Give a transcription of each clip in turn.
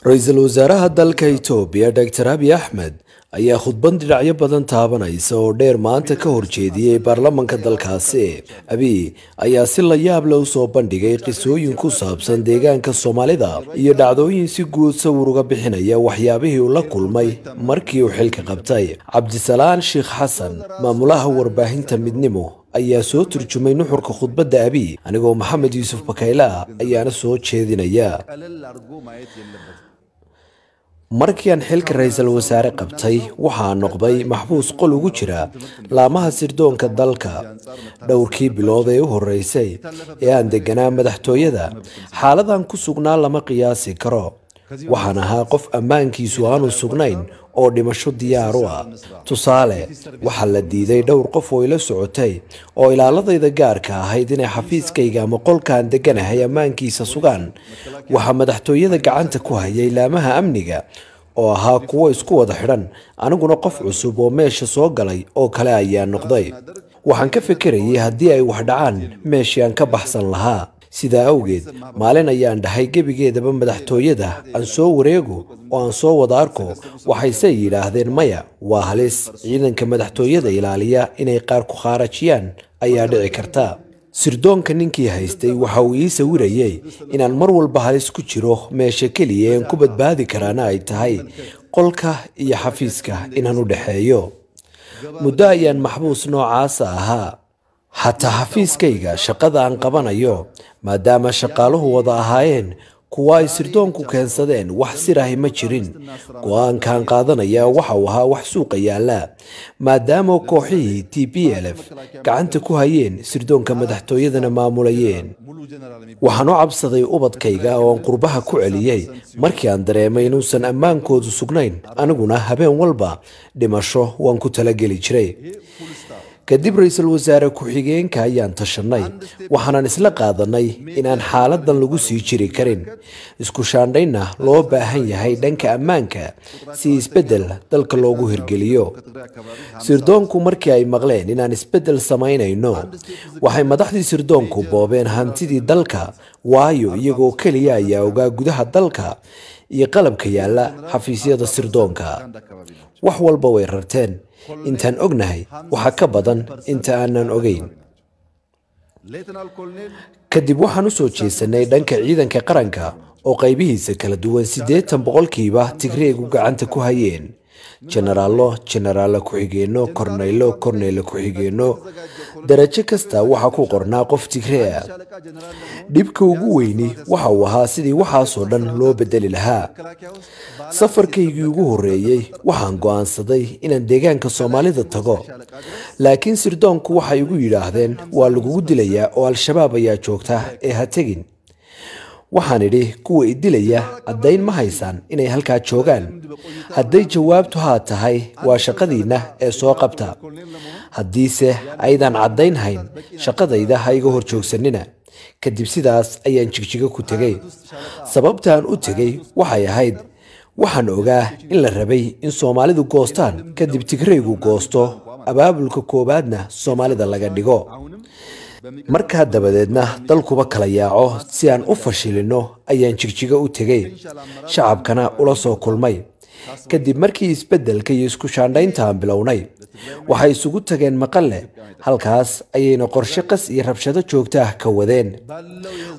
رئيس الوزراء dalka Itoobiya Dr. Abiy Ahmed ayaa khudbad dhinacyo badan taabanaysa oo dheer maanta ka horjeediyay baarlamaanka dalkaasi. Abiy ayaa si la yaab leh u soo bandhigay qisooyin ku saabsan deegaanka Soomaalida iyo dhacdooyin si guud sawir uga bixinaya waxyaabihii uu la kulmay markii uu xilka qabtay. Cabdisalaan Sheekh Xasan, maamulaha warbaahinta Midnimo, ayaa soo turjumay nuxurka khudbadda Abiy, anigoo Maxamed Yuusuf Bakayla ayaana soo jeedinaya. markii aan xilka ra'iisul wasaare qabtay waxaa noqday maxbuus qol ugu jira laamaha sirdoonka dalka dhowrkii bilood ee u horeysay ee aan deganaa madaxtooyada. xaaladan ku sugnaa lama qiyaasi karo. waxaan ahaa qof ammaankiisu aanu sugnayn oo dhimasho diyaar u ah. tusaale, waxaa la diiday dhowr qof oo ila socotay oo ilaaladayda gaarka ahayd inay xafiiskayga ama qolkaan deganahay ammaankiisa sugaan. waxaa madaxtooyada gacanta ku hayay laamaha amniga oo ahaa kuwo isku wada xidhan. aniguna qof cusub oo meesha soo galay oo kale ayaa noqday. waxaan ka fikirayay haddii ay wax dhacaan meeshii aan ka baxsan lahaa. sidaa awgeed maalin ayaan dhahay gebigeedaba madaxtooyada aan soo wareego oo aan soo wada arko. waxayse yidhaahdeen maya, waa halis. ciidanka madaxtooyada ilaaliya inay qaar ku khaarajiyaan ayaa dhici karta. sirdoonka ninkii haystay waxa uu ii sawirayay inaan mar walba halis ku jiro. meesha keliya aan ku badbaadi karaana ay tahay qolka iyo xafiiska inaan u dhaxeeyo. muddo ayaan maxbuus noocaasa ahaa. xataa xafiiskayga shaqada aan qabanayo, maadaama shaqaaluhu wada ahaayeen kuwa ay sirdoonku keensadeen, wax sirahi ma jirin. go'aankaan qaadanaya waxa uu ahaa wax suuqa yaala, maadaama kooxihii TPLF gacanta ku hayeen sirdoonka madaxtooyadana maamulayeen. waxaan u cabsaday ubadkayga oo aan qurbaha ku celiyay markii aan dareemay inuusan ammaankoodu sugnayn. aniguna habeen walba dhimasho waan ku talageli jiray. kadib ra'iisul wasaare ku-xigeenka ayaan tashanay. waxaanan isla qaadanay inaan xaaladan lagu sii jiri karin. isku shaandhayna loo baahan yahay dhanka ammaanka si isbeddel dalka loogu hirgeliyo. sirdoonku markii ay maqleen inaan isbeddel samaynayno, waxay madaxdii sirdoonku boobeen hantidii dalka, waayo iyagoo keliya ayaa ogaa gudaha dalka iyo qalabka yaala xafiisyada sirdoonka. wax walba way rarteen. intaan ognahay waxa ka badan inta aanan ogeyn. kadib waxaan u soo jeesanay dhanka ciidanka qaranka oo qaybihiisa kala duwan 80% Tigreegu gacanta ku hayeen. jenaraalo ku-xigeenno, korneylo ku-xigeenno. darajo kasta waxaa ku qornaa qof Tigree ah. dhibka ugu weyni waxa uu ahaa sidii waxaasoo dhan loo bedeli lahaa. safarkaygii ugu horreeyey waxaan go'aansaday inaan deegaanka Soomaalida tago, laakiin sirdoonku waxay igu yidhaahdeen waa lagugu dilayaa oo Al-shabaab ayaa joogta ee ha tegin. waxaan idhi kuwa i dilaya caddayn ma haysaan inay halkaa joogaan? hadday jawaabtu haa tahay waa shaqadiinna ee soo qabta. haddiise aydan caddayn hayn, shaqadayda ha iga hor joogsanina. kadib sidaas ayaan jigjiga ku tegay. sababtaan u tegay waxay ahayd waxaan ogaa in la rabay in Soomaalidu goostaan, kadib Tigreegu goosto, abaabulka koobaadna Soomaalida laga dhigo. markaa dabadeedna dalkuba kala yaaco. si aan u fashilino ayaan jigjiga u tegay, shacabkana ula soo kulmay. kadib markii isbeddelka iyo isku shaandhayntaan bilownay, waxay isugu tageen Maqale. halkaas ayayna qorshe qas iyo rabshado joogto ah ka wadeen.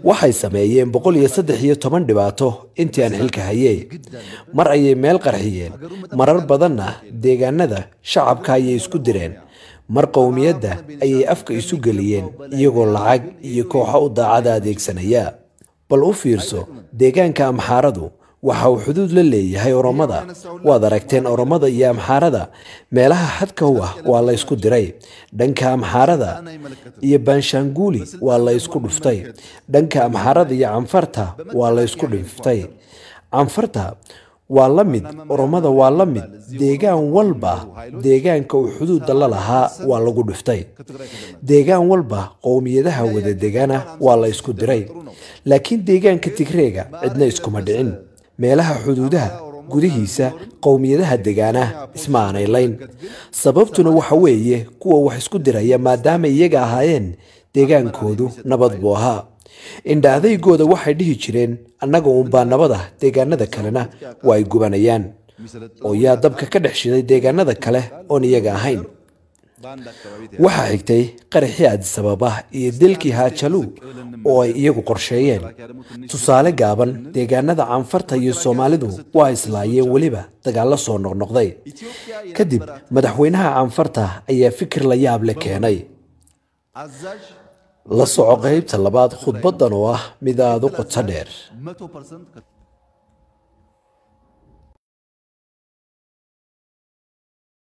waxay sameeyeen 113 dhibaato intii aan xilka hayay. mar ayay meel qarxiyeen, marar badanna deegaanada shacabka ayay isku direen. mar qowmiyadda ayay afka isu geliyeen iyagoo lacag iyo kooxo u daacada adeegsanaya. bal u fiirso, deegaanka Amxaaradu waxa uu xuduud la leeyahay Oromada. waad aragteen Oromada iyo Amxaarada meelaha xadka u ah waa la isku diray. dhanka Amxaarada iyo Banshaanguli waa la isku dhuftay. dhanka Amxaarada iyo Canfarta waa la isku dhuftay. Canfarta waa la mid, Oromada waa la mid. deegaan walba deegaanka uu xuduudda la lahaa waa lagu dhuftay. deegaan walba qowmiyadaha wada degana waa la isku diray. laakiin deegaanka Tigreega cidna iskuma dhicin. meelaha xuduudaha gudihiisa qowmiyadaha degaana isma aanay layn. sababtuna waxa weeye kuwa wax isku diraya maadaama iyaga ahaayeen deegaankoodu nabad buu ahaa. indhaadaygooda waxay dhihi jireen annaga uunbaa nabada deegaanada kalena waa ay gubanayaan oo yaa dabka ka dhex shiday deegaanada kale oon iyaga ahayn waxaa xigtay qaraxii Addis Ababa iyo dilkii Hachalu oo ay iyagu qorsheeyeen tusaale gaaban deegaanada Canfarta iyo Soomaalidu waa islaayeen waliba dagaal la soo noqnoqday kadib madaxweynaha Canfarta ayaa fikir la yaab leh keenay la soco qaybta labaad khudbadan oo ah mid aad u qoto dheer